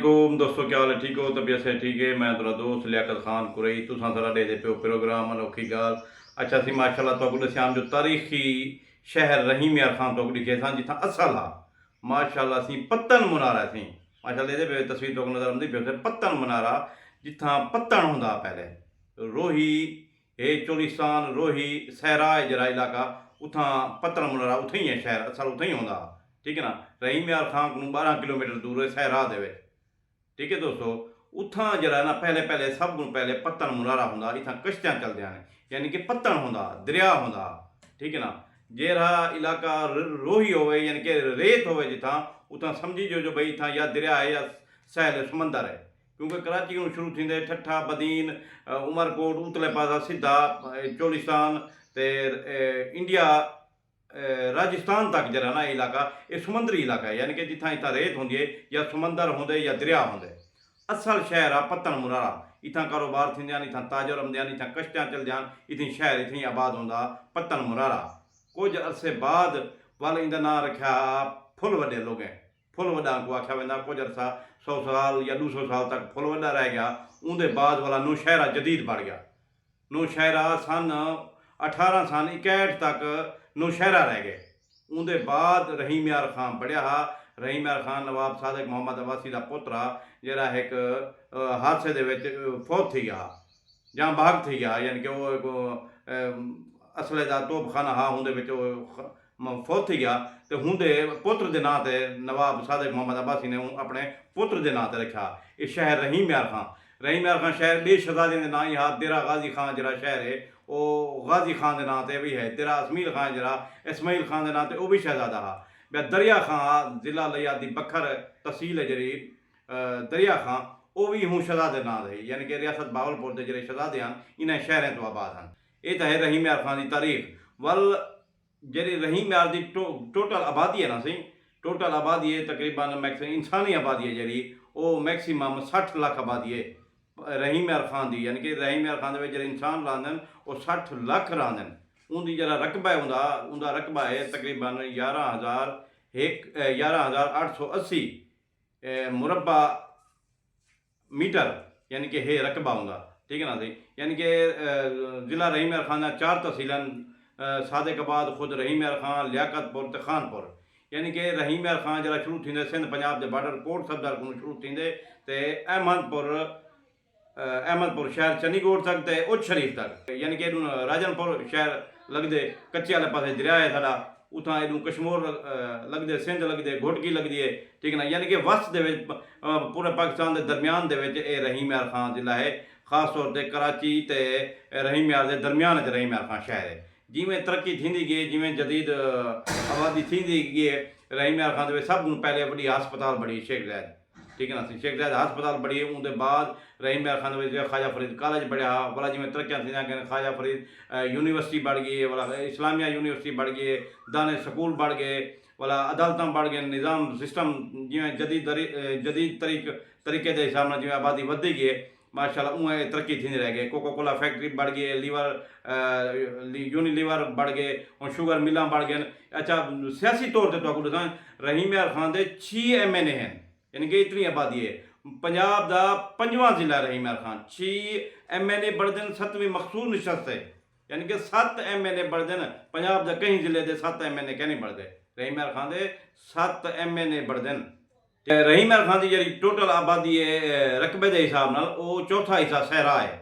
वालेकुम दोस्तों, क्या हाल है? ठीक हो? तबीयत से ठीक है? मैं तेरा दोस्त लियाकत खान कुरई तुसां सारा दे पे प्रोग्राम अनोखी गाल। अच्छा सी माशाल्लाह तो दस्याम जो तारीखी शहर रहीम यार खान तो दिखे सा जिथा असल आ माशाल्लाह सी पत्तन मुनारा सी माशाल्लाह दे पे तस्वीर तो नजर आती पे पत्तन मुनारा जिथा पत्तन होंदा पहले रोही हे चोलिस्तान रोही सहरा है जरा इलाका उथा पत्तन मुनारा उथे ही है शहर असल उथे ही होंदा। ठीक है ना। रहीम यार खान को 12 किलोमीटर दूर है सहरा दे विच। ठीक है दोस्तों, उथा जरा ना पहले पहले सब को पहले पत्तन मुनारा होंदा इतना कश्तियां चलदियां ने यानी कि पत्तन होंदा दरिया होंदा। ठीक है ना। जेरा इलाका रोही होवे यानी कि रेत होवे जिथा उथा समझी जो भाई इथा या दरिया है या सहल समंदर है क्योंकि कराची को शुरू थींदे ठट्ठा बदीन उमरकोट उतले पासा सीधा चोलिस्तान ते इंडिया राजस्थान तक जरा ना इलाका ये समुद्री इलाका है यानी कि जिथा इतना रेत होंदी है या समंदर होंदे या दरिया होंदे। असल शहर आ पत्तन मुनारा इतना कारोबार थींदे इतना ताजर आमदे इतना कश्तियां चलदियां इतनी शहर इतनी आबाद होंदा पत्तन मुनारा। कुछ अरसे बाद वाल इंदा ना रखा फुल वड्डे लोग हैं फुल वड्डा को आख्या वेंदा कुछ अरसा 100 साल या 200 साल तक फुल वड्डा रह गया उनके बाद वाला नौशहरा जदीद बढ़ गया। नौशहरा सन 1861 तक नौशहरा रह गए। उनके बाद रहीम यार खान बढ़िया हा। रहीम यार खान नवाब सादिक मोहम्मद अब्बासी का पुत्र आ जरा एक हादसे दे विच फौत थी गया जहाँ भाग थी गया यानी कि वो एक असले का तोपखाना हा उनके फौत थी गया तो उनके पुत्र के नाँ से नवाब सादिक मोहम्मद अब्बासी ने अपने पुत्र के नाँ से रखा ये शहर रहीम यार खान। रहीम यार खान शहर बे शहजादे के नाँ ही हा। देरा गाजी खान जरा शहर है वो गाजी खान के नाँ से भी है। तेरा असमील खान जरा इसमाइल खान के नाँ से वह भी शहजादा हा। बिया दरिया खां जिला लियादी बखर तहसील है जी दरिया खां वह भी हूँ शहजादे नाँ से यानी कि रियासत बावलपुर के जो शहजादे हैं इन्हें शहरों तो आबाद हैं। ये तो है रहीम यार खान की तारीख। वल जी रहीम यार की टोटल आबादी है ना सी टोटल आबादी है तकरीबन मैक्सिमम इंसानी आबादी है जी वो मैक्सिमम 60 लाख आबादी है रहीम यार खान की यानी कि रहीम यार खान जो इंसान रहंदे वो 60 लाख रहंदे। उनकी जरा रकबा है उनका रकबा है तकरीबन 11,880 मुरबा मीटर यानी कि है रकबा होंगे। ठीक है ना सी यानी कि ज़िला रहीम यार खान 4 तहसीलन सादिकाबाद खुद रहीम यार खान लियाकतपुर तो खानपुर यानी कि रहीम यार खान जरा शुरू थींदे सिंध पंजाब के बॉर्डर कोट सफदर को शुरू थींदे ते अहमदपुर शहर चनीकोट तक ते उच शरीफ तक यानी कि राजनपुर शहर लगते कच्चे वाले पासे दरिया है साडा उतना एडू कश्मीर लगते सिंध लगते घोटकी लगती है। ठीक है ना यानी कि वस्त दे पूरे पाकिस्तान के दरम्यान दे रहीम यार खान जिला है खास तौर पर कराची ते रहीम यार के दरम्यान रहीम यार खान शहर है। जिमें तरक्की थी गई जिमें जदीद आबादी थी गई है रहीम यार खान सब पहले वही हस्पताल बड़ी शेख जैद। ठीक है ना शेख जैद हस्पताल बड़ी है उनके बाद रहीम यार खान ख्वाजा फरीद कॉलेज बढ़िया वाला जिमें तरक्या थी ख्वाजा फरीद यूनिवर्सिटी बढ़ गई है वाला इस्लामिया यूनिवर्सिटी बढ़ गई है दाने स्कूल बढ़ गए वाला अदालत बढ़ गए निज़ाम सिस्टम जिमें जदीद तरीके के हिसाब से जिमें आबादी बढ़ती गई है माशाल्लाह उमें तरक्की थी रह गई। कोको कोला फैक्ट्री बढ़ गई लीवर यूनिलीवर बढ़ गए और शुगर मिलां बढ़ गए। अच्छा सियासी तौर पर तो दसा रहीम यार खान के 6 MNA हैं यानी कि इतनी आबादी है। पंजाब का 5वां जिला रहीम यार खान 6 MNA बढ़ते 7वीं मखसूस नशस्त है यानी कि 7 MNA बढ़ते पंजाब के कई जिले के 7 MNA क्या नहीं बढ़ते रहीम यार खान के 7 MNA बढ़ते। रहीम यार खान की जी टोटल आबादी है रकबे के हिसाब न वो चौथा हिस्सा सहरा है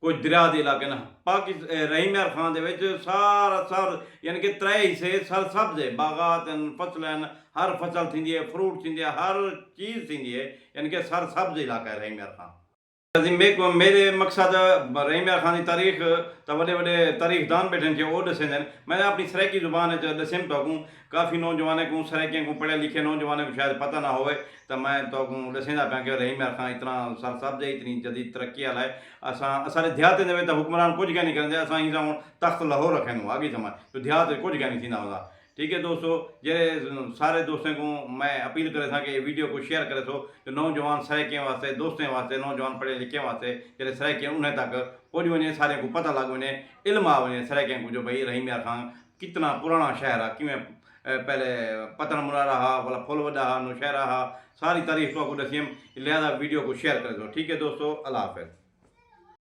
कुछ दरिया के इलाके ना रहीम यार खान के सारा सर यानी कि 3 हिस्से सर सब्ज है बागात फसल हर फसल थी है फ्रूट थी हर चीज़ थी है यानी कि सर सब्ज इलाका है रहीम यार खान। मेरे मकसद रहीम यार खान की तारीख तो वे वे तारीखदान बैठे वो दसेंदे मैं अपनी सराइकी जुबान दसम तो काफ़ी नौजवान को सराइकियों को पढ़े लिखे नौजवान को शायद पता ना हो तो मैं तो दसेंदा पाया कि रहीम यार खान इतना सर सब्ज है इतनी जदीद तरक्की वाला है। असा देहात तो हुक्मरान कुछ क्या नहीं करेंगे असा ही तख्त लाहौर रखें आगे समय तो देहात कुछ क्या नहीं थी होगा। ठीक है दोस्तों जे सारे दोस्तों को मैं अपील करे था कि वीडियो को शेयर करे सो जो नौजवान सराइकें वास्ते दोस्तों वास्ते नौजवान पढ़े लिखे वास्ते जो सराइकें उन्हें तक पहुँच वे सारे को पता लग वे इल्म आ वे सराइकें को जो भाई रहीम यार खान कितना पुराना शहर है किमें पहले पतन मुनारा हा भला फुल वॾा हा नौशहरा हा सारी तारीफ़ तो दसियम लिहाजा वीडियो को शेयर कर दो। ठीक है दोस्तों, अल्लाह हाफ़िज़।